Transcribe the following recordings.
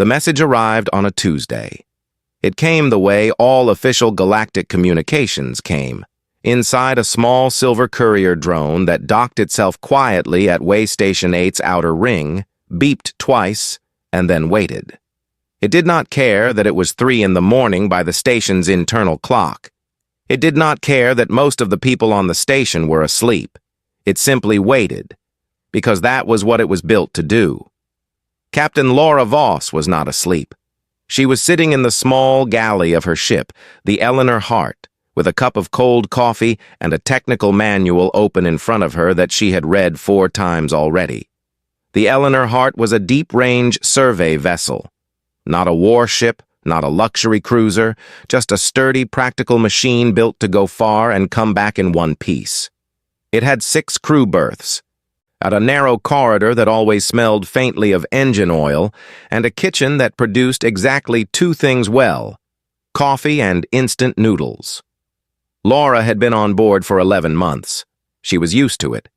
The message arrived on a Tuesday. It came the way all official galactic communications came, inside a small silver courier drone that docked itself quietly at Way Station 8's outer ring, beeped twice, and then waited. It did not care that it was 3 in the morning by the station's internal clock. It did not care that most of the people on the station were asleep. It simply waited, because that was what it was built to do. Captain Laura Voss was not asleep. She was sitting in the small galley of her ship, the Eleanor Hart, with a cup of cold coffee and a technical manual open in front of her that she had read 4 times already. The Eleanor Hart was a deep-range survey vessel. Not a warship, not a luxury cruiser, just a sturdy, practical machine built to go far and come back in one piece. It had 6 crew berths, at a narrow corridor that always smelled faintly of engine oil, and a kitchen that produced exactly 2 things well: coffee and instant noodles. Laura had been on board for 11 months. She was used to it.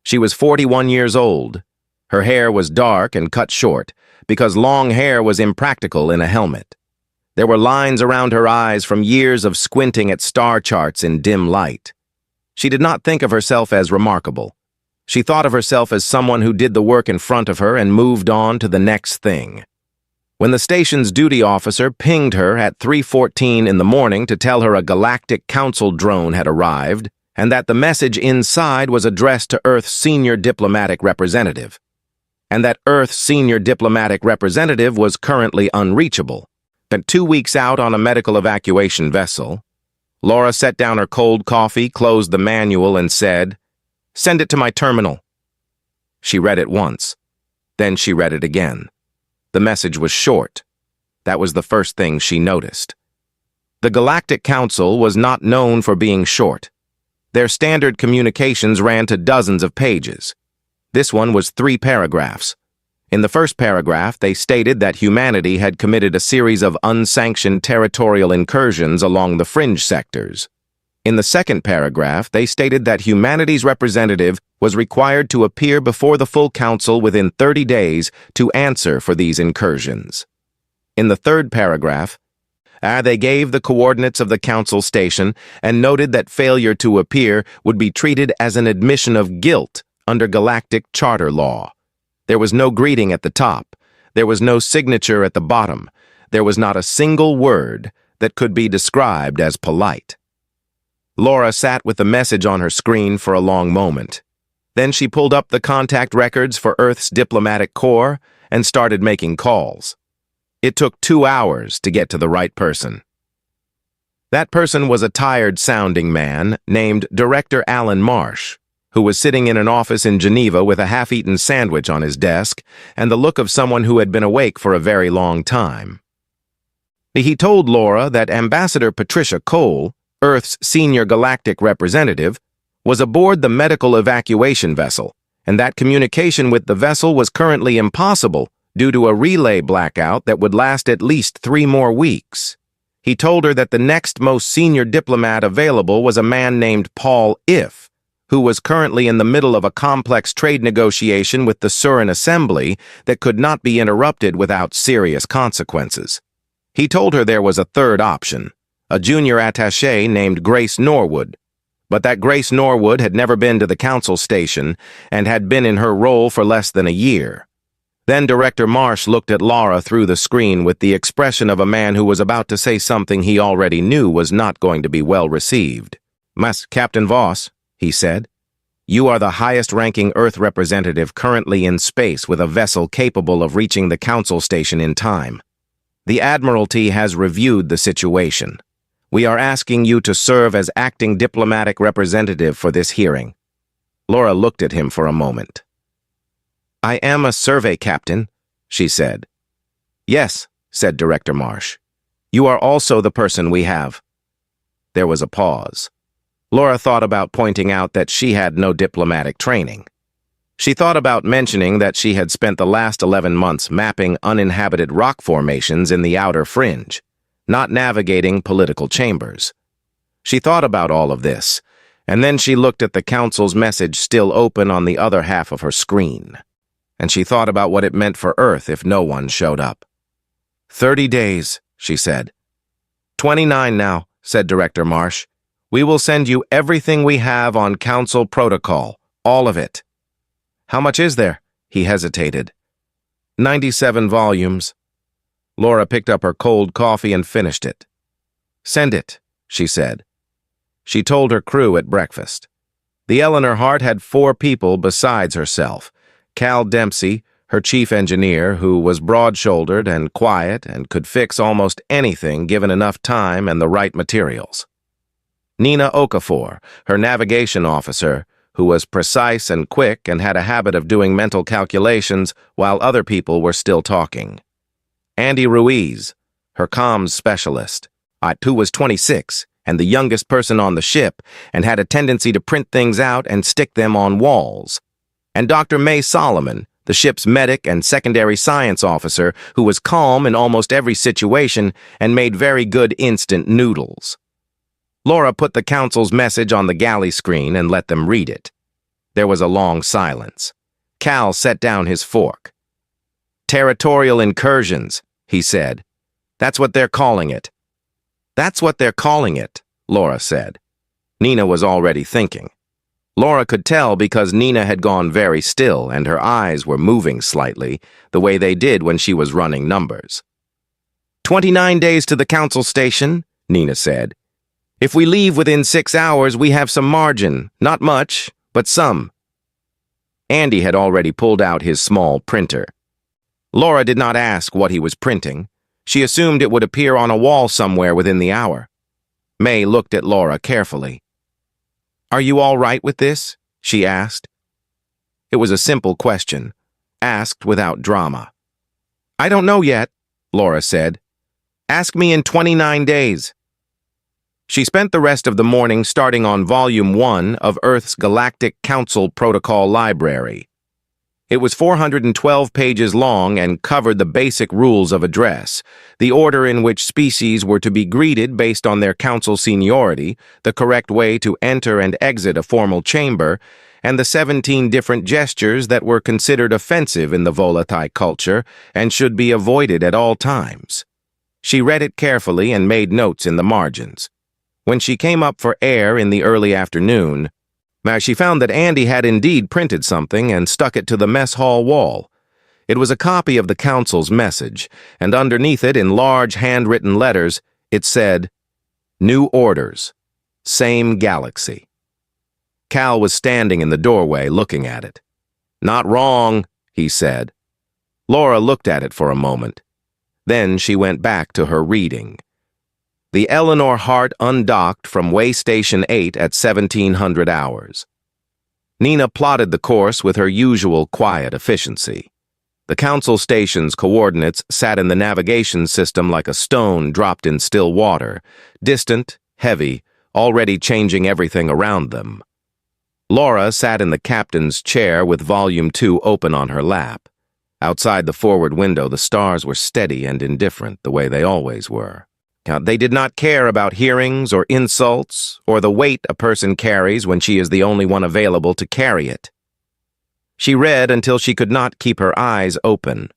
She was 41 years old. Her hair was dark and cut short, because long hair was impractical in a helmet. There were lines around her eyes from years of squinting at star charts in dim light. She did not think of herself as remarkable. She thought of herself as someone who did the work in front of her and moved on to the next thing. When the station's duty officer pinged her at 3:14 in the morning to tell her a Galactic Council drone had arrived and that the message inside was addressed to Earth's senior diplomatic representative, and that Earth's senior diplomatic representative was currently unreachable, that 2 weeks out on a medical evacuation vessel, Laura set down her cold coffee, closed the manual, and said, "Send it to my terminal." She read it once. Then she read it again. The message was short. That was the first thing she noticed. The Galactic Council was not known for being short. Their standard communications ran to dozens of pages. This one was 3 paragraphs. In the first paragraph, they stated that humanity had committed a series of unsanctioned territorial incursions along the fringe sectors. In the second paragraph, they stated that humanity's representative was required to appear before the full council within 30 days to answer for these incursions. In the third paragraph, they gave the coordinates of the council station and noted that failure to appear would be treated as an admission of guilt under galactic charter law. There was no greeting at the top. There was no signature at the bottom. There was not a single word that could be described as polite. Laura sat with the message on her screen for a long moment. Then she pulled up the contact records for Earth's diplomatic corps and started making calls. It took 2 hours to get to the right person. That person was a tired-sounding man named Director Alan Marsh, who was sitting in an office in Geneva with a half-eaten sandwich on his desk and the look of someone who had been awake for a very long time. He told Laura that Ambassador Patricia Cole, Earth's senior galactic representative, was aboard the medical evacuation vessel, and that communication with the vessel was currently impossible due to a relay blackout that would last at least 3 more weeks. He told her that the next most senior diplomat available was a man named Paul If, who was currently in the middle of a complex trade negotiation with the Surin Assembly that could not be interrupted without serious consequences. He told her there was a third option, a junior attaché named Grace Norwood, but that Grace Norwood had never been to the council station and had been in her role for less than a year. Then Director Marsh looked at Laura through the screen with the expression of a man who was about to say something he already knew was not going to be well received. "Mas, Captain Voss," he said, "you are the highest-ranking Earth representative currently in space with a vessel capable of reaching the council station in time. The Admiralty has reviewed the situation. We are asking you to serve as acting diplomatic representative for this hearing." Laura looked at him for a moment. "I am a survey captain," she said. "Yes," said Director Marsh. "You are also the person we have." There was a pause. Laura thought about pointing out that she had no diplomatic training. She thought about mentioning that she had spent the last 11 months mapping uninhabited rock formations in the outer fringe, not navigating political chambers. She thought about all of this, and then she looked at the council's message still open on the other half of her screen. And she thought about what it meant for Earth if no one showed up. 30 days, she said. 29 now, said Director Marsh. We will send you everything we have on Council protocol, all of it. How much is there? He hesitated. 97 volumes. Laura picked up her cold coffee and finished it. Send it, she said. She told her crew at breakfast. The Eleanor Hart had 4 people besides herself. Cal Dempsey, her chief engineer, who was broad-shouldered and quiet and could fix almost anything given enough time and the right materials. Nina Okafor, her navigation officer, who was precise and quick and had a habit of doing mental calculations while other people were still talking. Andy Ruiz, her comms specialist, who was 26 and the youngest person on the ship and had a tendency to print things out and stick them on walls. And Dr. May Solomon, the ship's medic and secondary science officer, who was calm in almost every situation and made very good instant noodles. Laura put the Council's message on the galley screen and let them read it. There was a long silence. Cal set down his fork. Territorial incursions, he said. That's what they're calling it. That's what they're calling it, Laura said. Nina was already thinking. Laura could tell because Nina had gone very still and her eyes were moving slightly, the way they did when she was running numbers. 29 days to the Council station, Nina said. If we leave within 6 hours, we have some margin. Not much, but some. Andy had already pulled out his small printer. Laura did not ask what he was printing. She assumed it would appear on a wall somewhere within the hour. May looked at Laura carefully. Are you all right with this? She asked. It was a simple question, asked without drama. I don't know yet, Laura said. Ask me in 29 days. She spent the rest of the morning starting on Volume 1 of Earth's Galactic Council Protocol Library. It was 412 pages long and covered the basic rules of address, the order in which species were to be greeted based on their council seniority, the correct way to enter and exit a formal chamber, and the 17 different gestures that were considered offensive in the Volatai culture and should be avoided at all times. She read it carefully and made notes in the margins. When she came up for air in the early afternoon, she found that Andy had indeed printed something and stuck it to the mess hall wall. It was a copy of the Council's message, and underneath it, in large handwritten letters, it said, New Orders, Same Galaxy. Cal was standing in the doorway looking at it. Not wrong, he said. Laura looked at it for a moment. Then she went back to her reading. The Eleanor Hart undocked from Way Station 8 at 1700 hours. Nina plotted the course with her usual quiet efficiency. The Council station's coordinates sat in the navigation system like a stone dropped in still water, distant, heavy, already changing everything around them. Laura sat in the captain's chair with Volume 2 open on her lap. Outside the forward window, the stars were steady and indifferent, the way they always were. They did not care about hearings or insults or the weight a person carries when she is the only one available to carry it. She read until she could not keep her eyes open.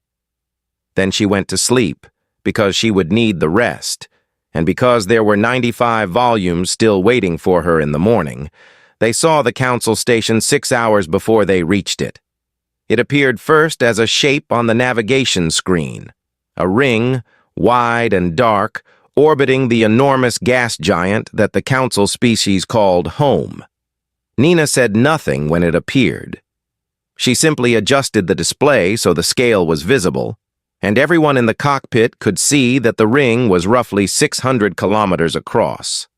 Then she went to sleep because she would need the rest, and because there were 95 volumes still waiting for her in the morning. They saw the Council station 6 hours before they reached it. It appeared first as a shape on the navigation screen, a ring, wide and dark, orbiting the enormous gas giant that the Council species called home. Nina said nothing when it appeared. She simply adjusted the display so the scale was visible, and everyone in the cockpit could see that the ring was roughly 600 kilometers across.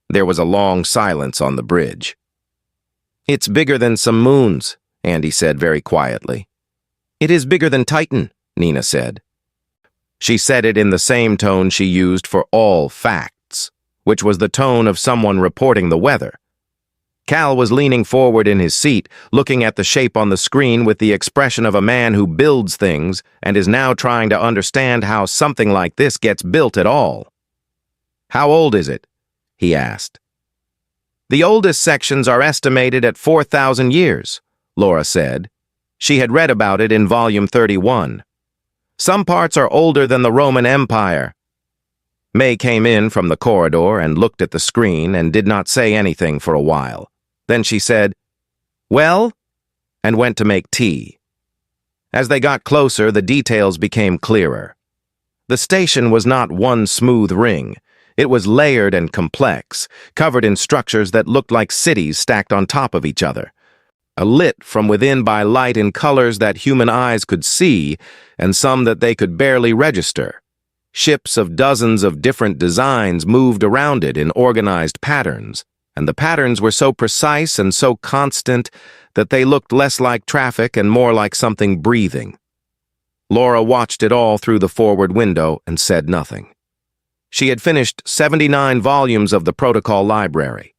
There was a long silence on the bridge. It's bigger than some moons, Andy said very quietly. It is bigger than Titan, Nina said. She said it in the same tone she used for all facts, which was the tone of someone reporting the weather. Cal was leaning forward in his seat, looking at the shape on the screen with the expression of a man who builds things and is now trying to understand how something like this gets built at all. How old is it? He asked. The oldest sections are estimated at 4,000 years, Laura said. She had read about it in Volume 31. Some parts are older than the Roman Empire." May came in from the corridor and looked at the screen and did not say anything for a while. Then she said, "Well?" and went to make tea. As they got closer, the details became clearer. The station was not one smooth ring. It was layered and complex, covered in structures that looked like cities stacked on top of each other. Lit from within by light in colors that human eyes could see, and some that they could barely register. Ships of dozens of different designs moved around it in organized patterns, and the patterns were so precise and so constant that they looked less like traffic and more like something breathing. Laura watched it all through the forward window and said nothing. She had finished 79 volumes of the protocol library.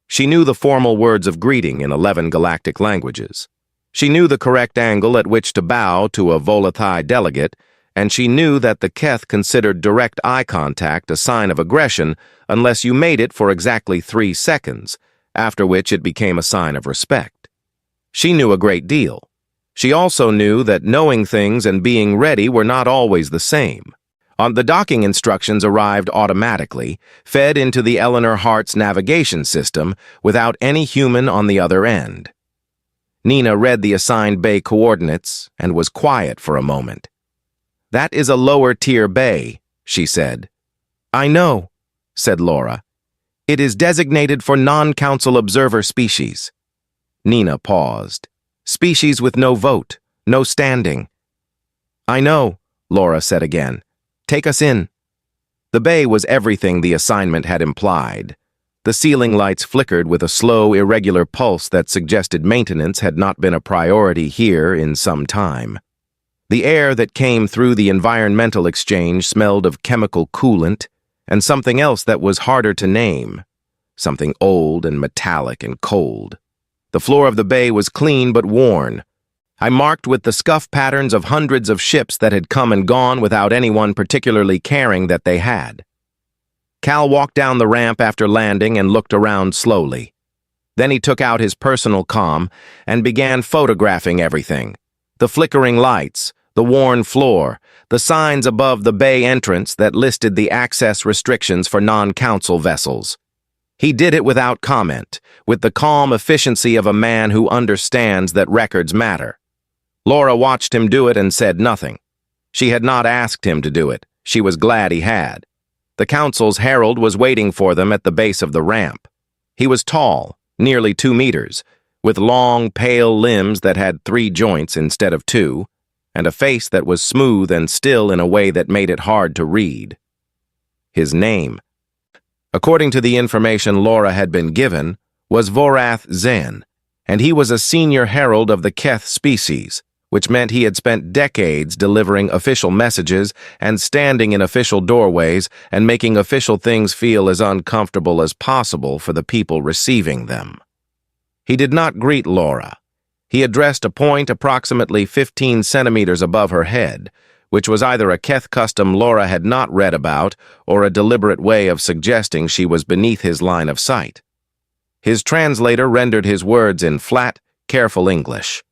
She knew the formal words of greeting in 11 galactic languages. She knew the correct angle at which to bow to a Volathai delegate, and she knew that the Keth considered direct eye contact a sign of aggression unless you made it for exactly 3 seconds, after which it became a sign of respect. She knew a great deal. She also knew that knowing things and being ready were not always the same. The docking instructions arrived automatically, fed into the Eleanor Hart's navigation system without any human on the other end. Nina read the assigned bay coordinates and was quiet for a moment. "That is a lower-tier bay," she said. "I know," said Laura. "It is designated for non-council observer species." Nina paused. "Species with no vote, no standing." "I know," Laura said again. "Take us in." The bay was everything the assignment had implied. The ceiling lights flickered with a slow, irregular pulse that suggested maintenance had not been a priority here in some time. The air that came through the environmental exchange smelled of chemical coolant and something else that was harder to name, something old and metallic and cold. The floor of the bay was clean but worn. I marked with the scuff patterns of hundreds of ships that had come and gone without anyone particularly caring that they had. Cal walked down the ramp after landing and looked around slowly. Then he took out his personal comm and began photographing everything. The flickering lights, the worn floor, the signs above the bay entrance that listed the access restrictions for non-council vessels. He did it without comment, with the calm efficiency of a man who understands that records matter. Laura watched him do it and said nothing. She had not asked him to do it. She was glad he had. The council's herald was waiting for them at the base of the ramp. He was tall, nearly 2 meters, with long, pale limbs that had 3 joints instead of 2, and a face that was smooth and still in a way that made it hard to read. His name, according to the information Laura had been given, was Vorath Zen, and he was a senior herald of the Keth species, which meant he had spent decades delivering official messages and standing in official doorways and making official things feel as uncomfortable as possible for the people receiving them. He did not greet Laura. He addressed a point approximately 15 centimeters above her head, which was either a Keth custom Laura had not read about or a deliberate way of suggesting she was beneath his line of sight. His translator rendered his words in flat, careful English.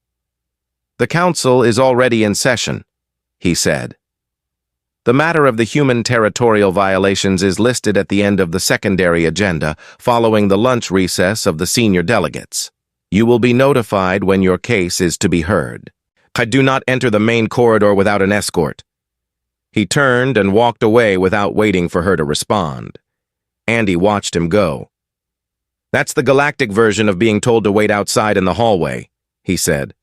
"The council is already in session," he said. "The matter of the human territorial violations is listed at the end of the secondary agenda following the lunch recess of the senior delegates. You will be notified when your case is to be heard. I do not enter the main corridor without an escort." He turned and walked away without waiting for her to respond. Andy watched him go. "That's the galactic version of being told to wait outside in the hallway," he said.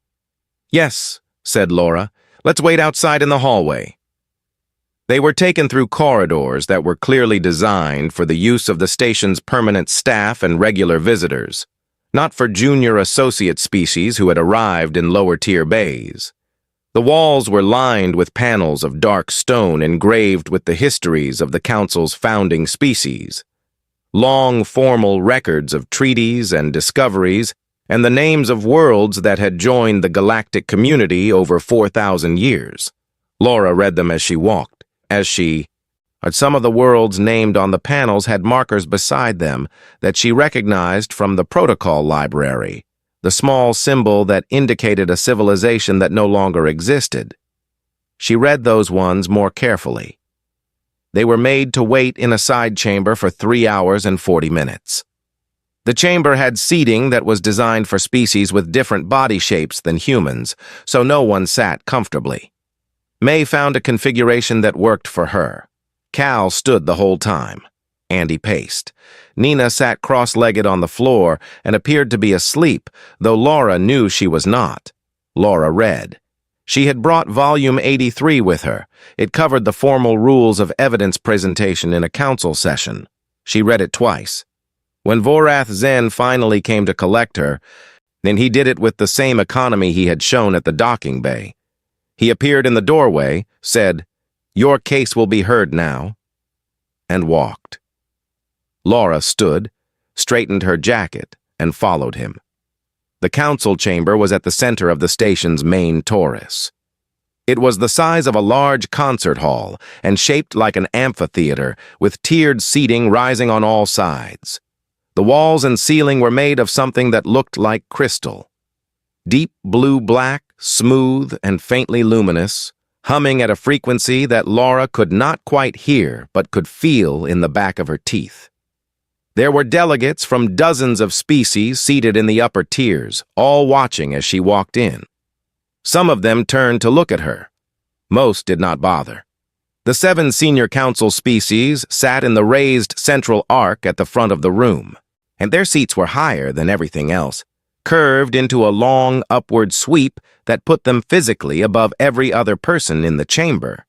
"Yes," said Laura. "Let's wait outside in the hallway." They were taken through corridors that were clearly designed for the use of the station's permanent staff and regular visitors, not for junior associate species who had arrived in lower-tier bays. The walls were lined with panels of dark stone engraved with the histories of the Council's founding species, long formal records of treaties and discoveries, and the names of worlds that had joined the galactic community over 4,000 years. Laura read them as she walked, some of the worlds named on the panels had markers beside them that she recognized from the protocol library, the small symbol that indicated a civilization that no longer existed. She read those ones more carefully. They were made to wait in a side chamber for 3 hours and 40 minutes. The chamber had seating that was designed for species with different body shapes than humans, so no one sat comfortably. May found a configuration that worked for her. Cal stood the whole time. Andy paced. Nina sat cross-legged on the floor and appeared to be asleep, though Laura knew she was not. Laura read. She had brought volume 83 with her. It covered the formal rules of evidence presentation in a council session. She read it twice. When Vorath Zen finally came to collect her, then he did it with the same economy he had shown at the docking bay. He appeared in the doorway, said, "Your case will be heard now," and walked. Laura stood, straightened her jacket, and followed him. The council chamber was at the center of the station's main torus. It was the size of a large concert hall and shaped like an amphitheater, with tiered seating rising on all sides. The walls and ceiling were made of something that looked like crystal. Deep blue-black, smooth, and faintly luminous, humming at a frequency that Laura could not quite hear but could feel in the back of her teeth. There were delegates from dozens of species seated in the upper tiers, all watching as she walked in. Some of them turned to look at her. Most did not bother. The 7 senior council species sat in the raised central arc at the front of the room, and their seats were higher than everything else, curved into a long upward sweep that put them physically above every other person in the chamber.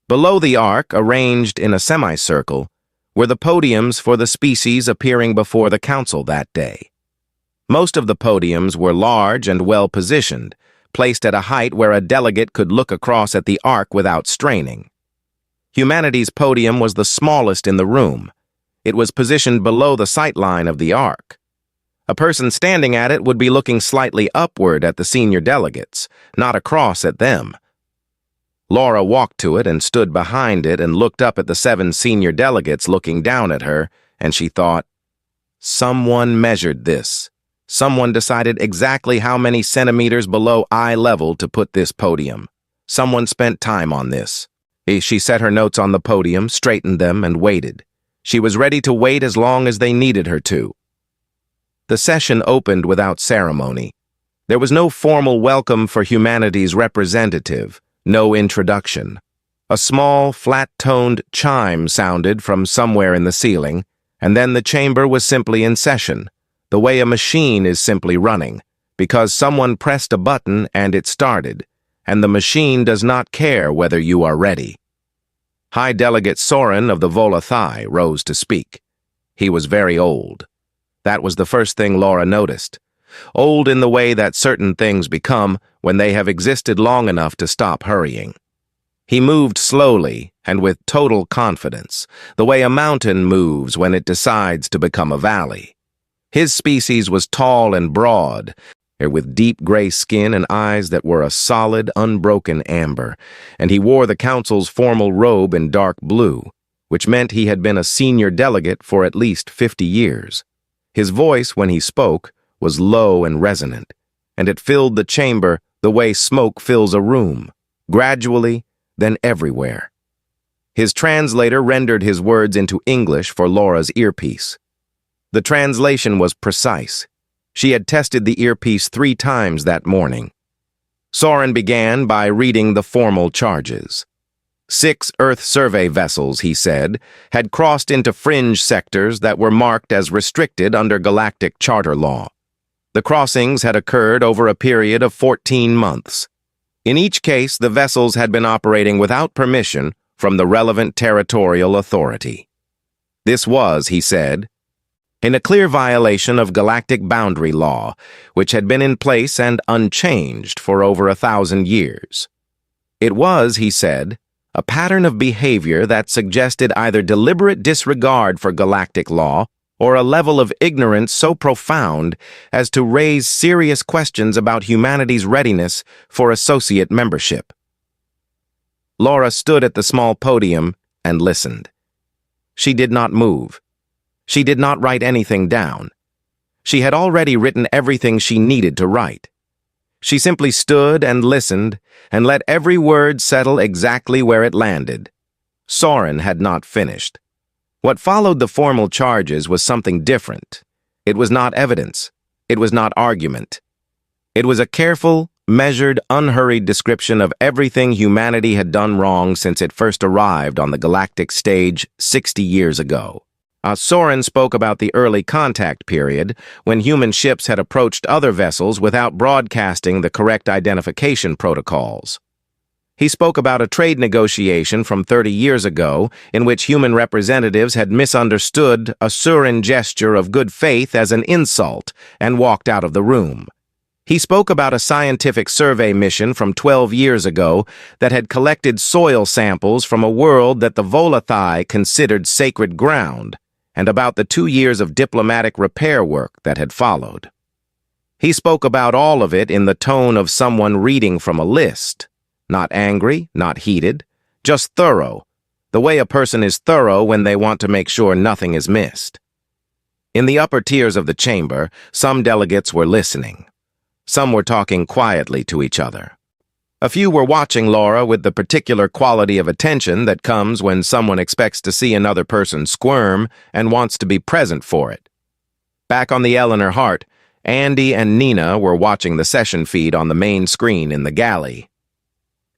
Below the arc, arranged in a semicircle, were the podiums for the species appearing before the council that day. Most of the podiums were large and well-positioned, placed at a height where a delegate could look across at the arc without straining. Humanity's podium was the smallest in the room. It was positioned below the sight line of the arc. A person standing at it would be looking slightly upward at the senior delegates, not across at them. Laura walked to it and stood behind it and looked up at the 7 senior delegates looking down at her, and she thought, someone measured this. Someone decided exactly how many centimeters below eye level to put this podium. Someone spent time on this. She set her notes on the podium, straightened them, and waited. She was ready to wait as long as they needed her to. The session opened without ceremony. There was no formal welcome for humanity's representative. No introduction. A small, flat-toned chime sounded from somewhere in the ceiling, and then the chamber was simply in session, the way a machine is simply running, because someone pressed a button and it started, and the machine does not care whether you are ready. High Delegate Soren of the Volathai rose to speak. He was very old. That was the first thing Laura noticed. Old in the way that certain things become when they have existed long enough to stop hurrying. He moved slowly and with total confidence, the way a mountain moves when it decides to become a valley. His species was tall and broad, with deep gray skin and eyes that were a solid, unbroken amber, and he wore the council's formal robe in dark blue, which meant he had been a senior delegate for at least 50 years. His voice, when he spoke, was low and resonant, and it filled the chamber the way smoke fills a room, gradually, then everywhere. His translator rendered his words into English for Laura's earpiece. The translation was precise. She had tested the earpiece 3 times that morning. Soren began by reading the formal charges. 6 Earth survey vessels, he said, had crossed into fringe sectors that were marked as restricted under galactic charter law. The crossings had occurred over a period of 14 months. In each case, the vessels had been operating without permission from the relevant territorial authority. This was, he said, in a clear violation of galactic boundary law, which had been in place and unchanged for over 1,000 years. It was, he said, a pattern of behavior that suggested either deliberate disregard for galactic law or a level of ignorance so profound as to raise serious questions about humanity's readiness for associate membership. Laura stood at the small podium and listened. She did not move. She did not write anything down. She had already written everything she needed to write. She simply stood and listened and let every word settle exactly where it landed. Soren had not finished. What followed the formal charges was something different. It was not evidence. It was not argument. It was a careful, measured, unhurried description of everything humanity had done wrong since it first arrived on the galactic stage 60 years ago. Soren spoke about the early contact period, when human ships had approached other vessels without broadcasting the correct identification protocols. He spoke about a trade negotiation from 30 years ago in which human representatives had misunderstood a Surin gesture of good faith as an insult and walked out of the room. He spoke about a scientific survey mission from 12 years ago that had collected soil samples from a world that the Volathai considered sacred ground, and about the 2 years of diplomatic repair work that had followed. He spoke about all of it in the tone of someone reading from a list. Not angry, not heated, just thorough, the way a person is thorough when they want to make sure nothing is missed. In the upper tiers of the chamber, some delegates were listening. Some were talking quietly to each other. A few were watching Laura with the particular quality of attention that comes when someone expects to see another person squirm and wants to be present for it. Back on the Eleanor Hart, Andy and Nina were watching the session feed on the main screen in the galley.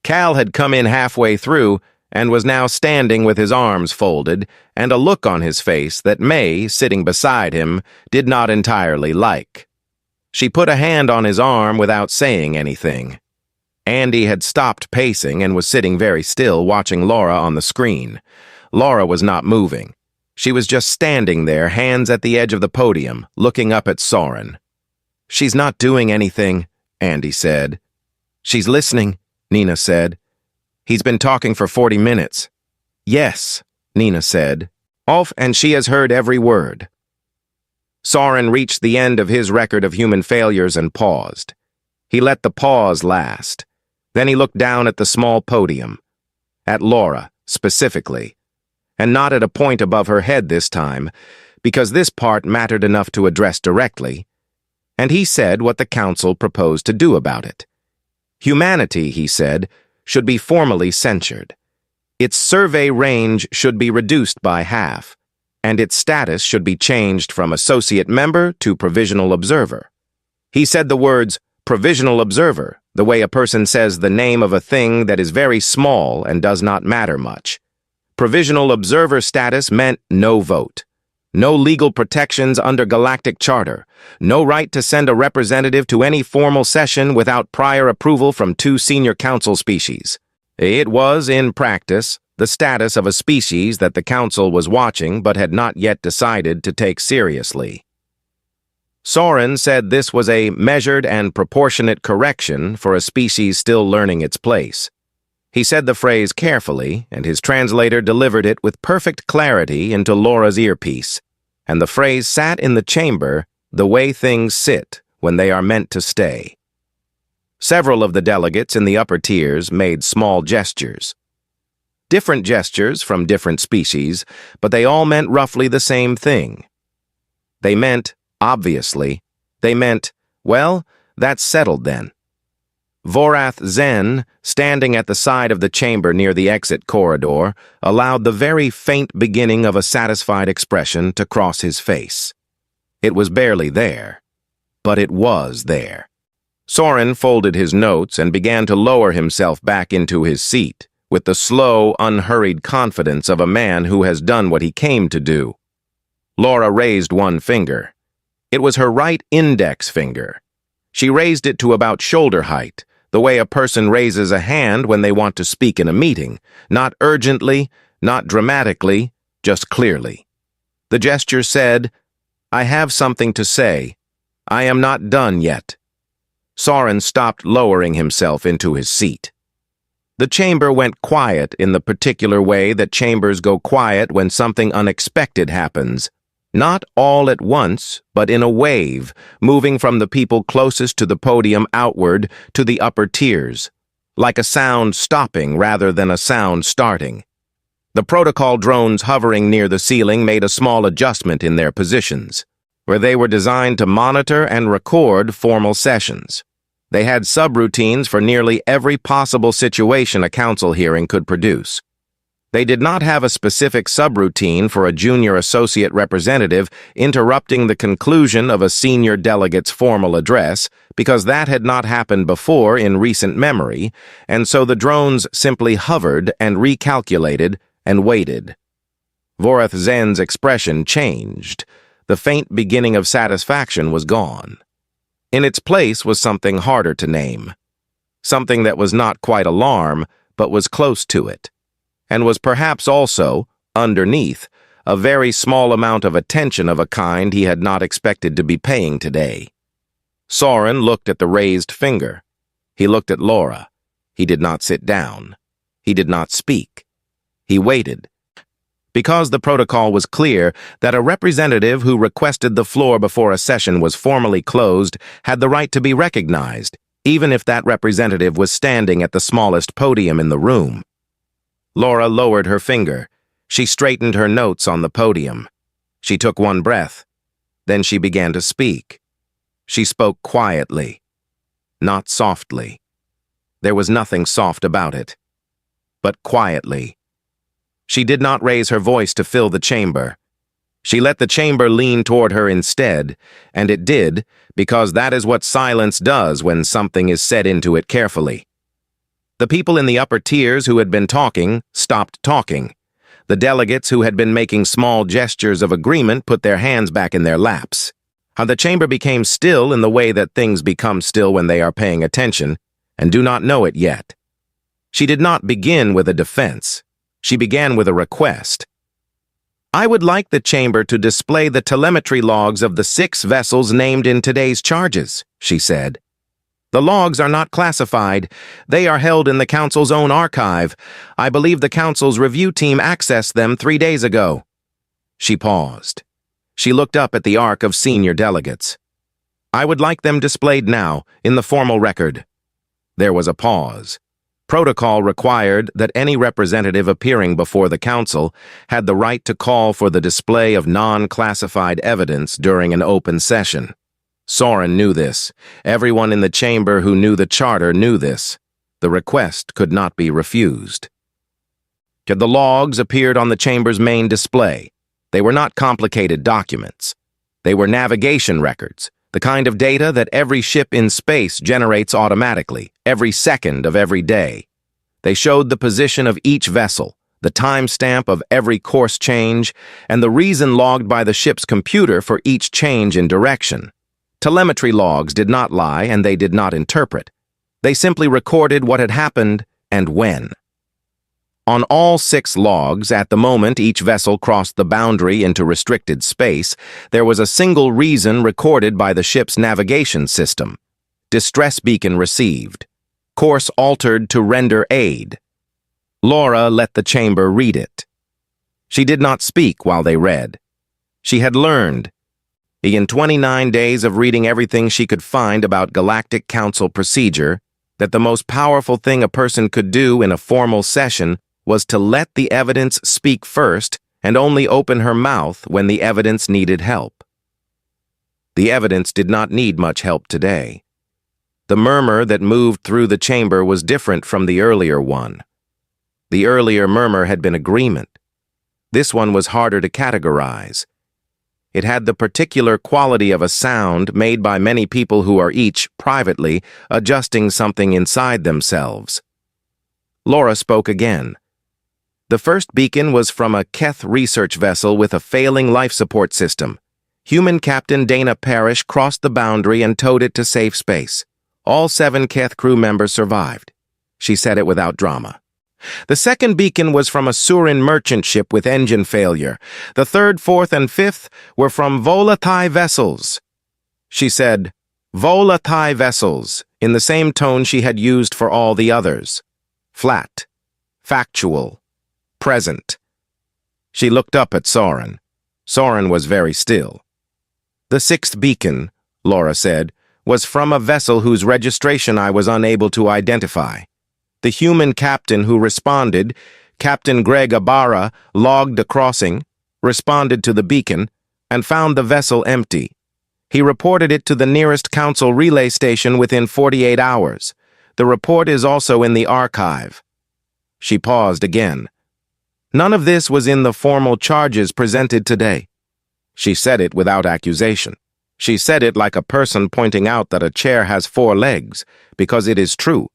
Cal had come in halfway through and was now standing with his arms folded and a look on his face that May, sitting beside him, did not entirely like. She put a hand on his arm without saying anything. Andy had stopped pacing and was sitting very still, watching Laura on the screen. Laura was not moving. She was just standing there, hands at the edge of the podium, looking up at Soren. "She's not doing anything," Andy said. "She's listening," Nina said. "He's been talking for 40 minutes. "Yes," Nina said. And she has heard every word." Soren reached the end of his record of human failures and paused. He let the pause last. Then he looked down at the small podium. At Laura, specifically. And not at a point above her head this time, because this part mattered enough to address directly. And he said what the council proposed to do about it. Humanity, he said, should be formally censured. Its survey range should be reduced by half, and its status should be changed from associate member to provisional observer. He said the words, provisional observer, the way a person says the name of a thing that is very small and does not matter much. Provisional observer status meant no vote, no legal protections under Galactic Charter, no right to send a representative to any formal session without prior approval from 2 senior council species. It was, in practice, the status of a species that the council was watching but had not yet decided to take seriously. Soren said this was a measured and proportionate correction for a species still learning its place. He said the phrase carefully, and his translator delivered it with perfect clarity into Laura's earpiece, and the phrase sat in the chamber the way things sit when they are meant to stay. Several of the delegates in the upper tiers made small gestures. Different gestures from different species, but they all meant roughly the same thing. They meant, obviously, well, that's settled then. Vorath Zen, standing at the side of the chamber near the exit corridor, allowed the very faint beginning of a satisfied expression to cross his face. It was barely there, but it was there. Soren folded his notes and began to lower himself back into his seat, with the slow, unhurried confidence of a man who has done what he came to do. Laura raised one finger. It was her right index finger. She raised it to about shoulder height, the way a person raises a hand when they want to speak in a meeting, not urgently, not dramatically, just clearly. The gesture said, "I have something to say. I am not done yet." Soren stopped lowering himself into his seat. The chamber went quiet in the particular way that chambers go quiet when something unexpected happens. Not all at once, but in a wave, moving from the people closest to the podium outward to the upper tiers, like a sound stopping rather than a sound starting. The protocol drones hovering near the ceiling made a small adjustment in their positions, where they were designed to monitor and record formal sessions. They had subroutines for nearly every possible situation a council hearing could produce. They did not have a specific subroutine for a junior associate representative interrupting the conclusion of a senior delegate's formal address, because that had not happened before in recent memory, and so the drones simply hovered and recalculated and waited. Voreth Zen's expression changed. The faint beginning of satisfaction was gone. In its place was something harder to name. Something that was not quite alarm, but was close to it, and was perhaps also, underneath, a very small amount of attention of a kind he had not expected to be paying today. Soren looked at the raised finger. He looked at Laura. He did not sit down. He did not speak. He waited. Because the protocol was clear that a representative who requested the floor before a session was formally closed had the right to be recognized, even if that representative was standing at the smallest podium in the room. Laura lowered her finger. She straightened her notes on the podium. She took one breath. Then she began to speak. She spoke quietly, not softly. There was nothing soft about it, but quietly. She did not raise her voice to fill the chamber. She let the chamber lean toward her instead, and it did, because that is what silence does when something is said into it carefully. The people in the upper tiers who had been talking stopped talking. The delegates who had been making small gestures of agreement put their hands back in their laps. How the chamber became still in the way that things become still when they are paying attention, and do not know it yet. She did not begin with a defense. She began with a request. I would like the chamber to display the telemetry logs of the 6 vessels named in today's charges, she said. The logs are not classified. They are held in the Council's own archive. I believe the Council's review team accessed them 3 days ago. She paused. She looked up at the arc of senior delegates. I would like them displayed now, in the formal record. There was a pause. Protocol required that any representative appearing before the Council had the right to call for the display of non-classified evidence during an open session. Soren knew this. Everyone in the chamber who knew the charter knew this. The request could not be refused. The logs appeared on the chamber's main display. They were not complicated documents. They were navigation records, the kind of data that every ship in space generates automatically, every second of every day. They showed the position of each vessel, the timestamp of every course change, and the reason logged by the ship's computer for each change in direction. Telemetry logs did not lie, and they did not interpret. They simply recorded what had happened and when. On all 6 logs, at the moment each vessel crossed the boundary into restricted space, there was a single reason recorded by the ship's navigation system. Distress beacon received. Course altered to render aid. Laura let the chamber read it. She did not speak while they read. She had learned. In 29 days of reading everything she could find about Galactic Council procedure, that the most powerful thing a person could do in a formal session was to let the evidence speak first and only open her mouth when the evidence needed help. The evidence did not need much help today. The murmur that moved through the chamber was different from the earlier one. The earlier murmur had been agreement. This one was harder to categorize. It had the particular quality of a sound made by many people who are each, privately, adjusting something inside themselves. Laura spoke again. The first beacon was from a Keth research vessel with a failing life support system. Human Captain Dana Parrish crossed the boundary and towed it to safe space. All 7 Keth crew members survived. She said it without drama. The second beacon was from a Surin merchant ship with engine failure. The 3rd, 4th, and 5th were from Volathai vessels. She said, Volathai vessels, in the same tone she had used for all the others. Flat. Factual. Present. She looked up at Soren. Soren was very still. The 6th beacon, Laura said, was from a vessel whose registration I was unable to identify. The human captain who responded, Captain Greg Ibarra, logged a crossing, responded to the beacon, and found the vessel empty. He reported it to the nearest council relay station within 48 hours. The report is also in the archive. She paused again. None of this was in the formal charges presented today. She said it without accusation. She said it like a person pointing out that a chair has 4 legs, because it is true,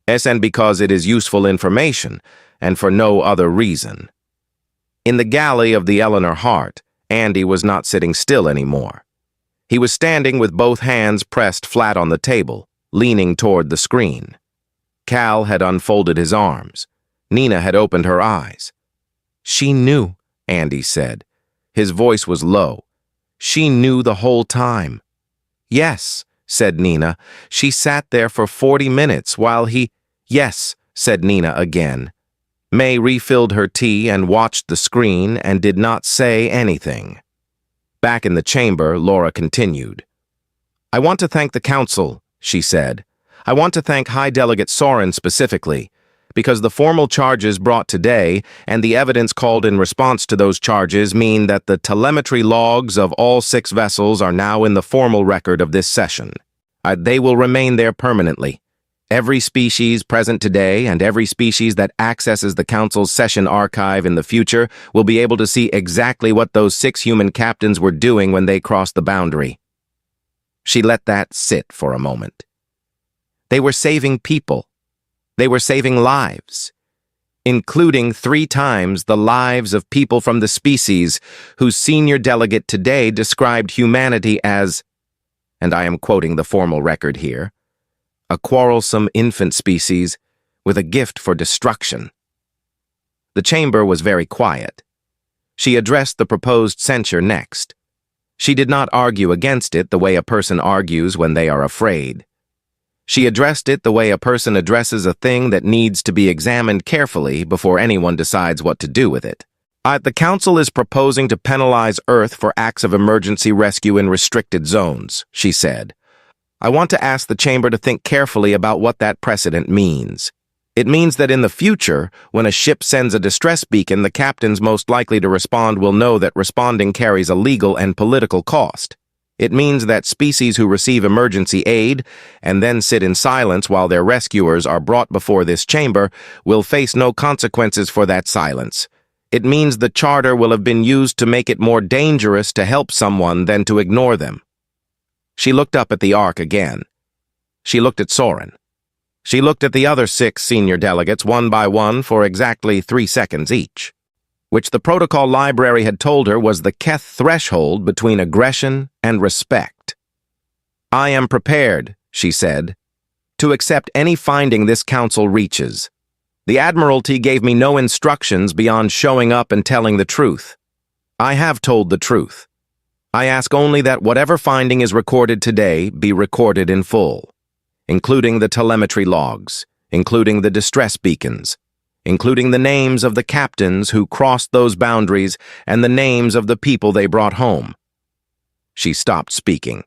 and because it is useful information, and for no other reason. In the galley of the Eleanor Hart, Andy was not sitting still anymore. He was standing with both hands pressed flat on the table, leaning toward the screen. Cal had unfolded his arms. Nina had opened her eyes. She knew, Andy said. His voice was low. She knew the whole time. Yes, said Nina. She sat there for 40 minutes while he... Yes, said Nina again. May refilled her tea and watched the screen and did not say anything. Back in the chamber, Laura continued. I want to thank the council, she said. I want to thank High Delegate Soren specifically, because the formal charges brought today and the evidence called in response to those charges mean that the telemetry logs of all 6 vessels are now in the formal record of this session. They will remain there permanently. Every species present today and every species that accesses the Council's session archive in the future will be able to see exactly what those 6 human captains were doing when they crossed the boundary. She let that sit for a moment. They were saving people. They were saving lives, including 3 times the lives of people from the species whose senior delegate today described humanity as, and I am quoting the formal record here, a quarrelsome infant species with a gift for destruction. The chamber was very quiet. She addressed the proposed censure next. She did not argue against it the way a person argues when they are afraid. She addressed it the way a person addresses a thing that needs to be examined carefully before anyone decides what to do with it. The Council is proposing to penalize Earth for acts of emergency rescue in restricted zones, she said. I want to ask the Chamber to think carefully about what that precedent means. It means that in the future, when a ship sends a distress beacon, the captains most likely to respond will know that responding carries a legal and political cost. It means that species who receive emergency aid and then sit in silence while their rescuers are brought before this chamber will face no consequences for that silence. It means the charter will have been used to make it more dangerous to help someone than to ignore them. She looked up at the Ark again. She looked at Soren. She looked at the other 6 senior delegates one by one for exactly 3 seconds each, which the protocol library had told her was the Keth threshold between aggression and respect. I am prepared, she said, to accept any finding this council reaches. The Admiralty gave me no instructions beyond showing up and telling the truth. I have told the truth. I ask only that whatever finding is recorded today be recorded in full, including the telemetry logs, including the distress beacons, including the names of the captains who crossed those boundaries and the names of the people they brought home. She stopped speaking.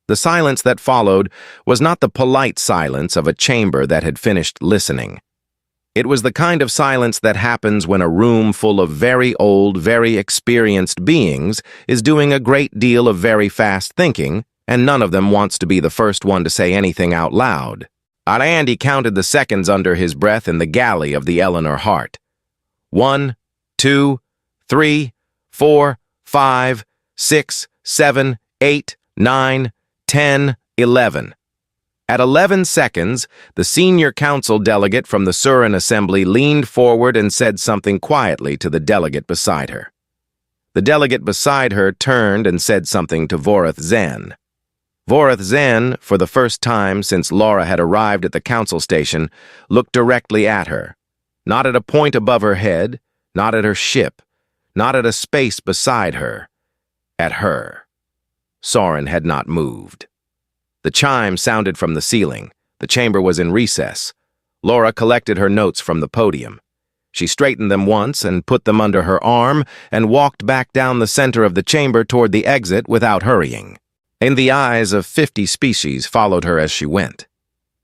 The silence that followed was not the polite silence of a chamber that had finished listening. It was the kind of silence that happens when a room full of very old, very experienced beings is doing a great deal of very fast thinking, and none of them wants to be the first one to say anything out loud. Andy counted the seconds under his breath in the galley of the Eleanor Hart. 1, 2, 3, 4, 5, 6, 7, 8, 9, 10, 11. At 11 seconds, the senior council delegate from the Surin Assembly leaned forward and said something quietly to the delegate beside her. The delegate beside her turned and said something to Vorath Zen. Vorath Zen, for the first time since Laura had arrived at the council station, looked directly at her. Not at a point above her head, not at her ship, not at a space beside her. At her. Soren had not moved. The chime sounded from the ceiling. The chamber was in recess. Laura collected her notes from the podium. She straightened them once and put them under her arm and walked back down the center of the chamber toward the exit without hurrying. And the eyes of 50 species followed her as she went.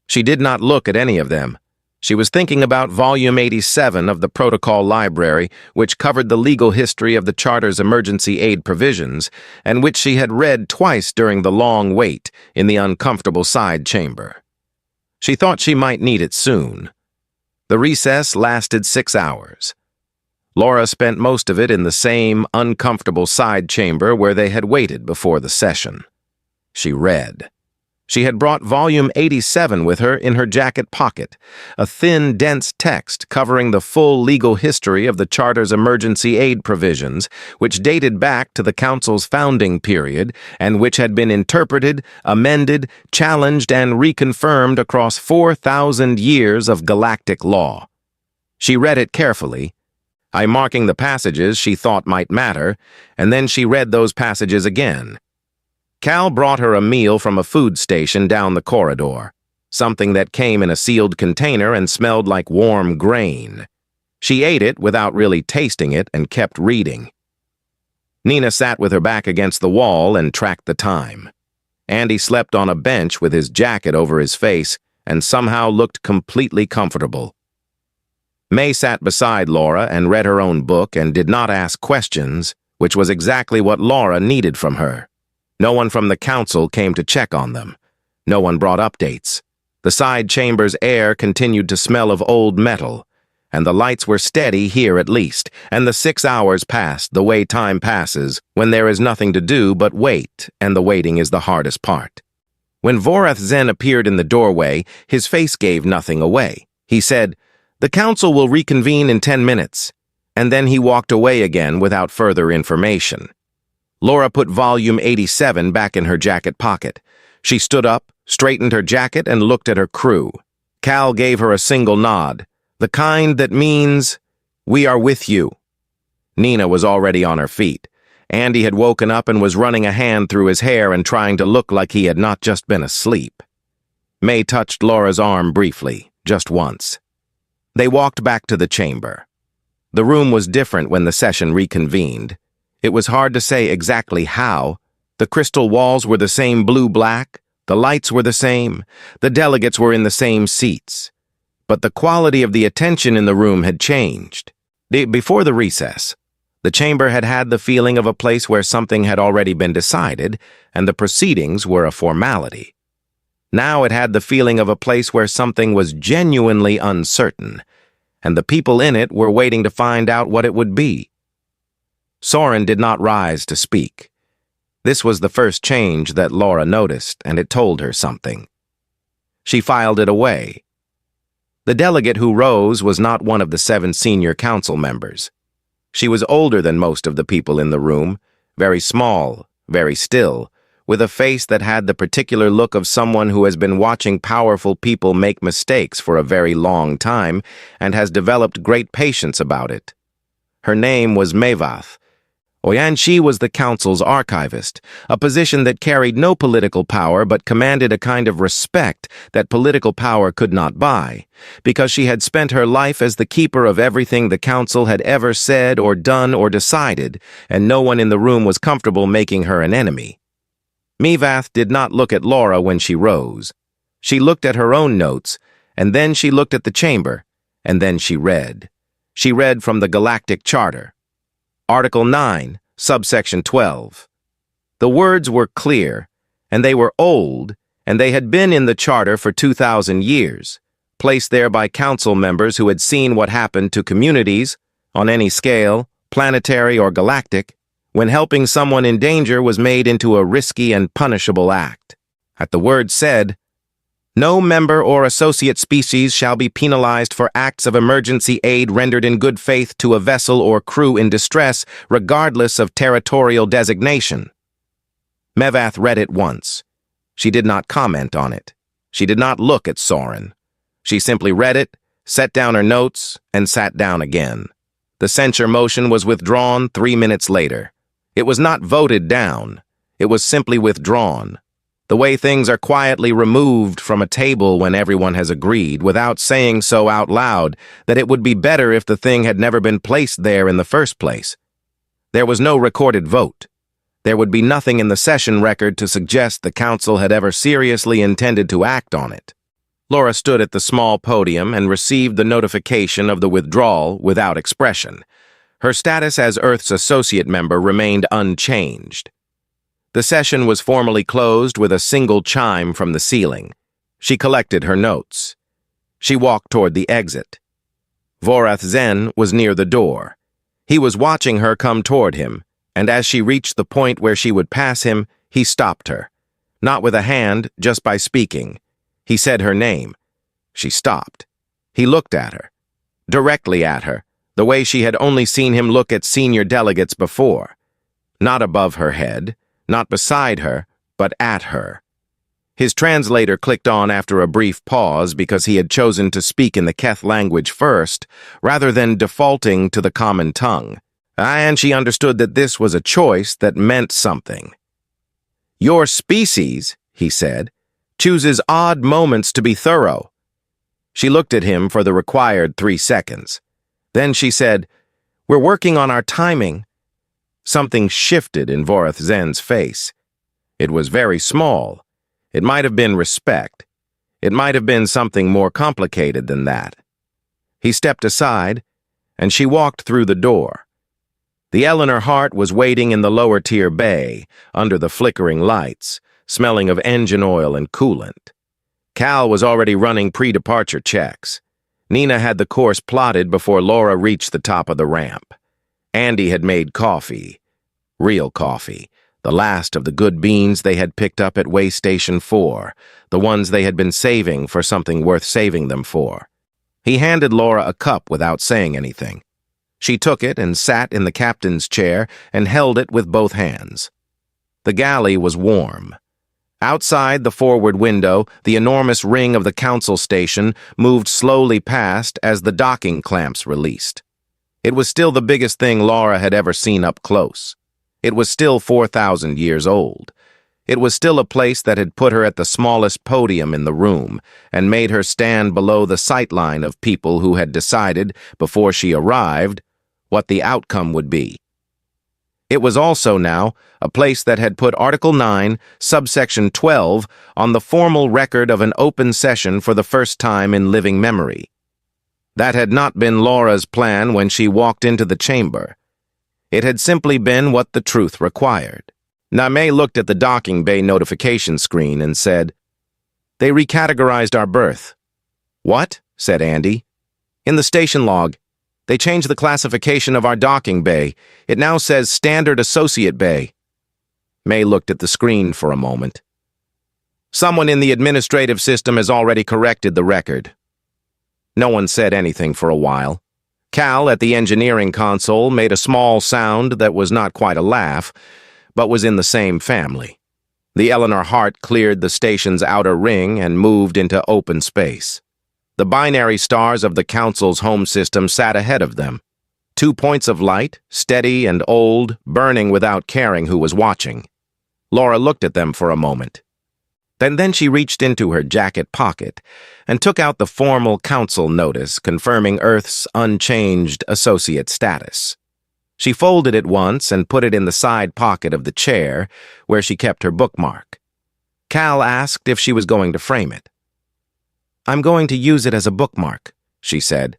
She did not look at any of them. She was thinking about Volume 87 of the Protocol Library, which covered the legal history of the Charter's emergency aid provisions, and which she had read twice during the long wait in the uncomfortable side chamber. She thought she might need it soon. The recess lasted 6 hours. Laura spent most of it in the same uncomfortable side chamber where they had waited before the session. She read. She had brought Volume 87 with her in her jacket pocket, a thin, dense text covering the full legal history of the Charter's emergency aid provisions, which dated back to the Council's founding period and which had been interpreted, amended, challenged, and reconfirmed across 4,000 years of galactic law. She read it carefully, marking the passages she thought might matter, and then she read those passages again. Cal brought her a meal from a food station down the corridor, something that came in a sealed container and smelled like warm grain. She ate it without really tasting it and kept reading. Nina sat with her back against the wall and tracked the time. Andy slept on a bench with his jacket over his face and somehow looked completely comfortable. May sat beside Laura and read her own book and did not ask questions, which was exactly what Laura needed from her. No one from the council came to check on them. No one brought updates. The side chamber's air continued to smell of old metal, and the lights were steady here at least, and the 6 hours passed the way time passes when there is nothing to do but wait, and the waiting is the hardest part. When Vorath Zen appeared in the doorway, his face gave nothing away. He said, "The council will reconvene in 10 minutes," and then he walked away again without further information. Laura put Volume 87 back in her jacket pocket. She stood up, straightened her jacket, and looked at her crew. Cal gave her a single nod, the kind that means, "We are with you." Nina was already on her feet. Andy had woken up and was running a hand through his hair and trying to look like he had not just been asleep. May touched Laura's arm briefly, just once. They walked back to the chamber. The room was different when the session reconvened. It was hard to say exactly how. The crystal walls were the same blue-black, the lights were the same, the delegates were in the same seats. But the quality of the attention in the room had changed. Before the recess, the chamber had had the feeling of a place where something had already been decided, and the proceedings were a formality. Now it had the feeling of a place where something was genuinely uncertain, and the people in it were waiting to find out what it would be. Soren did not rise to speak. This was the first change that Laura noticed, and it told her something. She filed it away. The delegate who rose was not one of the 7 senior council members. She was older than most of the people in the room, very small, very still, with a face that had the particular look of someone who has been watching powerful people make mistakes for a very long time and has developed great patience about it. Her name was Mevath, and she was the council's archivist, a position that carried no political power but commanded a kind of respect that political power could not buy, because she had spent her life as the keeper of everything the council had ever said or done or decided, and no one in the room was comfortable making her an enemy. Mevath did not look at Laura when she rose. She looked at her own notes, and then she looked at the chamber, and then she read. She read from the Galactic Charter. Article 9, subsection 12. The words were clear, and they were old, and they had been in the Charter for 2,000 years, placed there by council members who had seen what happened to communities, on any scale, planetary or galactic, when helping someone in danger was made into a risky and punishable act. At the word said, "No member or associate species shall be penalized for acts of emergency aid rendered in good faith to a vessel or crew in distress, regardless of territorial designation." Mevath read it once. She did not comment on it. She did not look at Soren. She simply read it, set down her notes, and sat down again. The censure motion was withdrawn 3 minutes later. It was not voted down. It was simply withdrawn. The way things are quietly removed from a table when everyone has agreed, without saying so out loud, that it would be better if the thing had never been placed there in the first place. There was no recorded vote. There would be nothing in the session record to suggest the council had ever seriously intended to act on it. Laura stood at the small podium and received the notification of the withdrawal without expression. Her status as Earth's associate member remained unchanged. The session was formally closed with a single chime from the ceiling. She collected her notes. She walked toward the exit. Vorath Zen was near the door. He was watching her come toward him, and as she reached the point where she would pass him, he stopped her. Not with a hand, just by speaking. He said her name. She stopped. He looked at her. Directly at her, the way she had only seen him look at senior delegates before. Not above her head, not beside her, but at her. His translator clicked on after a brief pause because he had chosen to speak in the Keth language first, rather than defaulting to the common tongue. And she understood that this was a choice that meant something. "Your species," he said, "chooses odd moments to be thorough." She looked at him for the required 3 seconds. Then she said, "We're working on our timing." Something shifted in Vorath Zen's face. It was very small. It might have been respect. It might have been something more complicated than that. He stepped aside, and she walked through the door. The Eleanor Hart was waiting in the lower-tier bay, under the flickering lights, smelling of engine oil and coolant. Cal was already running pre-departure checks. Nina had the course plotted before Laura reached the top of the ramp. Andy had made coffee. Real coffee. The last of the good beans they had picked up at Way Station 4, the ones they had been saving for something worth saving them for. He handed Laura a cup without saying anything. She took it and sat in the captain's chair and held it with both hands. The galley was warm. Outside the forward window, the enormous ring of the council station moved slowly past as the docking clamps released. It was still the biggest thing Laura had ever seen up close. It was still 4,000 years old. It was still a place that had put her at the smallest podium in the room and made her stand below the sightline of people who had decided, before she arrived, what the outcome would be. It was also now a place that had put Article 9, Subsection 12, on the formal record of an open session for the first time in living memory. That had not been Laura's plan when she walked into the chamber. It had simply been what the truth required. Name looked at the docking bay notification screen and said, "They recategorized our berth." "What?" said Andy. "In the station log. They changed the classification of our docking bay. It now says Standard Associate Bay." May looked at the screen for a moment. "Someone in the administrative system has already corrected the record." No one said anything for a while. Cal, at the engineering console, made a small sound that was not quite a laugh, but was in the same family. The Eleanor Hart cleared the station's outer ring and moved into open space. The binary stars of the council's home system sat ahead of them. 2 points of light, steady and old, burning without caring who was watching. Laura looked at them for a moment. Then she reached into her jacket pocket and took out the formal council notice confirming Earth's unchanged associate status. She folded it once and put it in the side pocket of the chair where she kept her bookmark. Cal asked if she was going to frame it. "I'm going to use it as a bookmark," she said.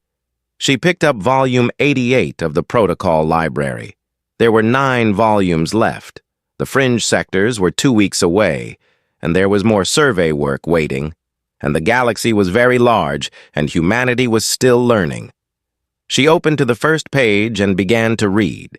She picked up volume 88 of the protocol library. There were 9 volumes left. The fringe sectors were 2 weeks away, and there was more survey work waiting, and the galaxy was very large, and humanity was still learning. She opened to the first page and began to read.